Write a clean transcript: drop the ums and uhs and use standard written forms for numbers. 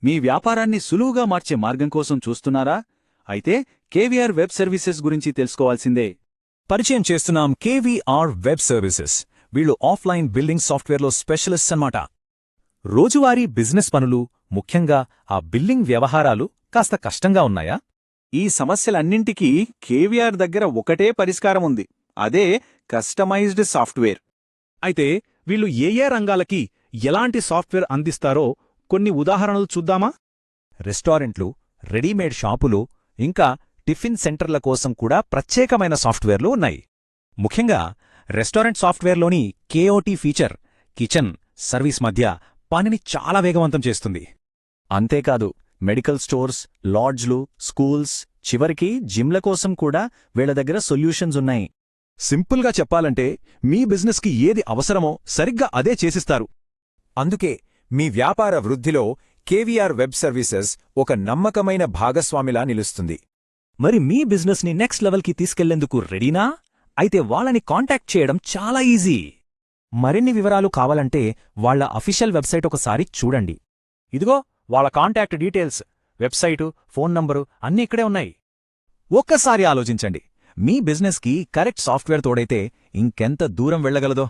మీ వ్యాపారాన్ని సులువుగా మార్చే మార్గం కోసం చూస్తున్నారా? అయితే కేవీఆర్ వెబ్ సర్వీసెస్ గురించి తెలుసుకోవాల్సిందే. పరిచయం చేస్తున్నాం కేవీఆర్ వెబ్ సర్వీసెస్. వీళ్ళు ఆఫ్లైన్ బిల్లింగ్ సాఫ్ట్వేర్లో స్పెషలిస్ట్స్ అన్నమాట. రోజువారీ బిజినెస్ పనులు, ముఖ్యంగా ఆ బిల్లింగ్ వ్యవహారాలు కాస్త కష్టంగా ఉన్నాయా? ఈ సమస్యలన్నింటికీ కేవీఆర్ దగ్గర ఒకటే పరిష్కారం ఉంది. అదే కస్టమైజ్డ్ సాఫ్ట్వేర్. అయితే వీళ్ళు ఏ రంగాలకి ఎలాంటి సాఫ్ట్వేర్ అందిస్తారో కొన్ని ఉదాహరణలు చూద్దామా? రెస్టారెంట్లు, రెడీమేడ్ షాపులు, ఇంకా టిఫిన్ సెంటర్ల కోసం కూడా ప్రత్యేకమైన సాఫ్ట్వేర్లు ఉన్నాయి. ముఖ్యంగా రెస్టారెంట్ సాఫ్ట్వేర్లోని కేఓటీ ఫీచర్ కిచెన్, సర్వీస్ మధ్య పనిని చాలా వేగవంతం చేస్తుంది. అంతేకాదు, మెడికల్ స్టోర్స్, లాడ్జ్లు, స్కూల్స్, చివరికి జిమ్ల కోసం కూడా వీళ్ల దగ్గర సొల్యూషన్స్ ఉన్నాయి. సింపుల్గా చెప్పాలంటే మీ బిజినెస్కి ఏది అవసరమో సరిగ్గా అదే చేసిస్తారు. అందుకే మీ వ్యాపార వృద్ధిలో కేవీఆర్ వెబ్ సర్వీసెస్ ఒక నమ్మకమైన భాగస్వామిలా నిలుస్తుంది. మరి మీ బిజినెస్ని నెక్స్ట్ లెవెల్కి తీసుకెళ్లేందుకు రెడీనా? అయితే వాళ్ళని కాంటాక్ట్ చేయడం చాలా ఈజీ. మరిన్ని వివరాలు కావాలంటే వాళ్ళ అఫీషియల్ వెబ్సైట్ ఒకసారి చూడండి. ఇదిగో వాళ్ళ contact details, website, phone number అన్నీ ఇక్కడే ఉన్నాయి. ఒక్కసారి ఆలోచించండి, మీ బిజినెస్కి కరెక్ట్ సాఫ్ట్వేర్ తోడైతే ఇంకెంత దూరం వెళ్లగలదో.